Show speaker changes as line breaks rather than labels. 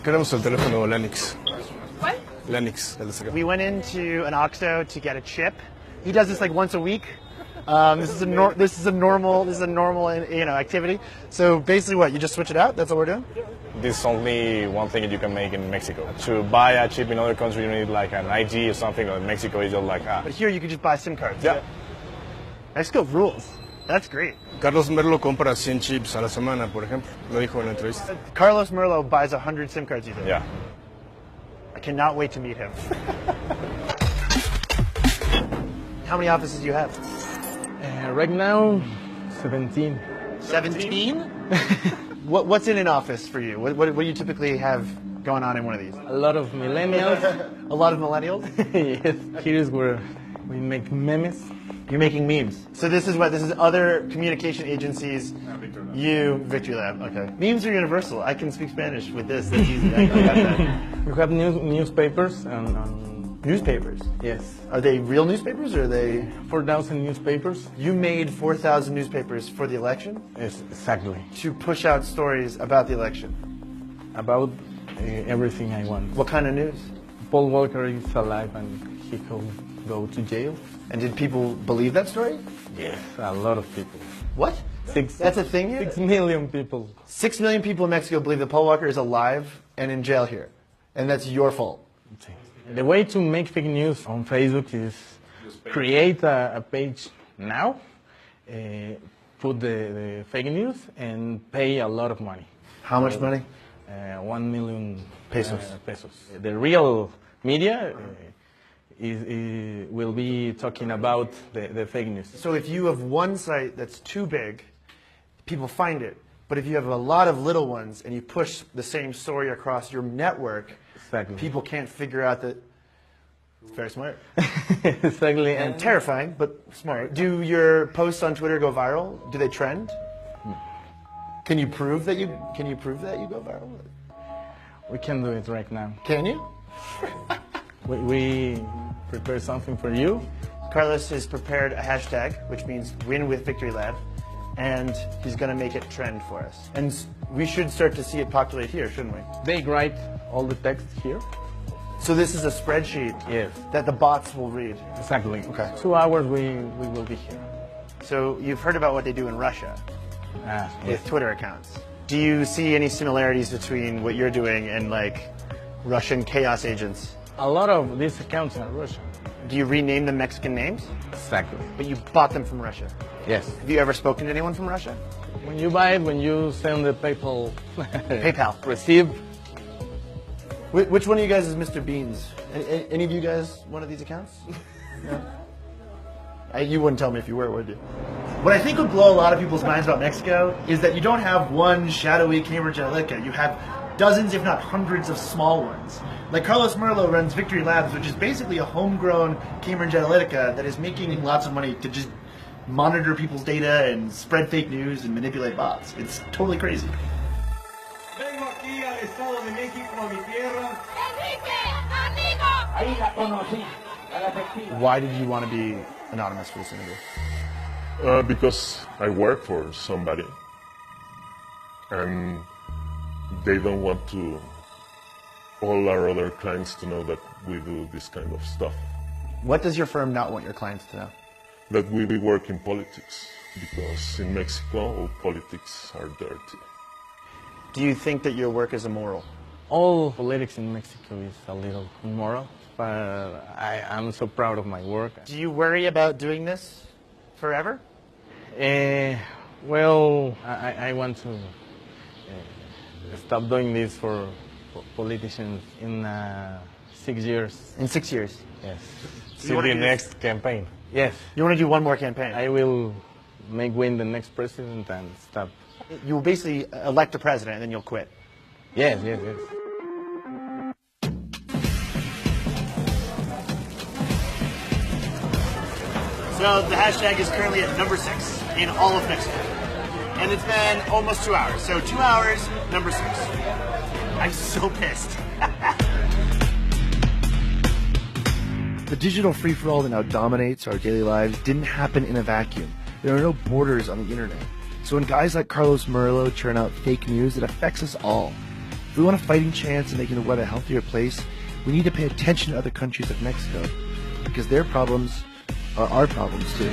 Queremos el teléfono Lennox.
¿Cuál?
Lennox, el de acá.
We went into an OXXO to get a chip. He does this like once a week. This is a normal activity. So basically, what, you just switch it out? That's what we're doing.
This is only one thing that you can make in Mexico. To buy a chip in other countries, you need like an ID or something. Or in Mexico, it's just like
But here, you can just buy SIM cards.
Yeah.
Mexico rules. That's great.
Carlos Merlo compra 100 chips a la semana, por ejemplo. Lo dijo en la entrevista.
Carlos Merlo buys 100 SIM cards a day.
Yeah.
I cannot wait to meet him. How many offices do you have?
Right now, 17.
17? What's in an office for you? What do you typically have going on in one of these?
A lot of millennials.
A lot of millennials?
Yes. Here is where we make memes.
You're making memes. So this is other communication agencies. You, Victory Lab. Okay. Memes are universal. I can speak Spanish with this. That's easy. I got that.
We have newspapers and
Newspapers?
yes,
Are they real newspapers or are they?
4,000 newspapers.
You made 4,000 newspapers for the election
Yes, exactly.
to push out stories about the election.
About everything I want.
What kind of news?
Paul Walker is alive and he could go to jail.
And did people believe that story?
Yes, a lot of people.
What? That's a thing here?
6 million people.
6 million people in Mexico believe that Paul Walker is alive and in jail here. And that's your fault.
The way to make fake news on Facebook is create a page now, put the fake news, and pay a lot of money.
How much money?
1 million
Pesos.
pesos. The real media will be talking about the fake news.
So if you have one site that's too big, people find it. But if you have a lot of little ones and you push the same story across your network,
Exactly.
people can't figure out that. It's very smart.
Exactly.
And terrifying, but smart. Do your posts on Twitter go viral? Do they trend? Can you prove that you go viral?
We can do it right now.
Can you?
We prepare something for you.
Carlos has prepared a hashtag, which means win with Victory Lab, and he's going to make it trend for us. And we should start to see it populate here, shouldn't we?
They write all the text here.
So this is a spreadsheet
Yes.
that the bots will read.
Exactly.
Okay.
2 hours we will be here.
So you've heard about what they do in Russia with
Yes.
Twitter accounts. Do you see any similarities between what you're doing and like Russian chaos agents?
A lot of these accounts are Russian.
Do you rename them Mexican names?
Exactly.
But you bought them from Russia.
Yes.
Have you ever spoken to anyone from Russia?
When you buy it, when you send the PayPal,
PayPal.
receive.
Which one of you guys is Mr. Beans? Any of you guys one of these accounts? No? You wouldn't tell me if you were, would you? What I think would blow a lot of people's minds about Mexico is that you don't have one shadowy Cambridge Analytica. You have dozens, if not hundreds, of small ones. Like Carlos Merlo runs Victory Labs, which is basically a homegrown Cambridge Analytica that is making lots of money to just monitor people's data and spread fake news and manipulate bots. It's totally crazy.
Vengo aquí al Estado de México, a mi tierra.
Ahí la conocí.
Why did you want to be anonymous for this interview?
Because I work for somebody, and they don't want all our other clients to know that we do this kind of stuff.
What does your firm not want your clients to know?
That we work in politics, because in Mexico, politics are dirty.
Do you think that your work is immoral?
All politics in Mexico is a little immoral, but I'm so proud of my work.
Do you worry about doing this forever?
Well, I want to stop doing this for politicians in 6 years.
In 6 years?
Yes.
you wanna
the
do
next campaign.
Yes.
You want to do one more campaign?
I will win the next president and stop.
You will basically elect a president and then you'll quit.
Yes.
So the hashtag is currently at number 6 in all of Mexico. And it's been almost 2 hours. So 2 hours, number 6. I'm so pissed. The digital free-for-all that now dominates our daily lives didn't happen in a vacuum. There are no borders on the internet. So when guys like Carlos Merlo churn out fake news, it affects us all. we want a fighting chance in making the world a healthier place, we need to pay attention to other countries like Mexico, because their problems are our problems too.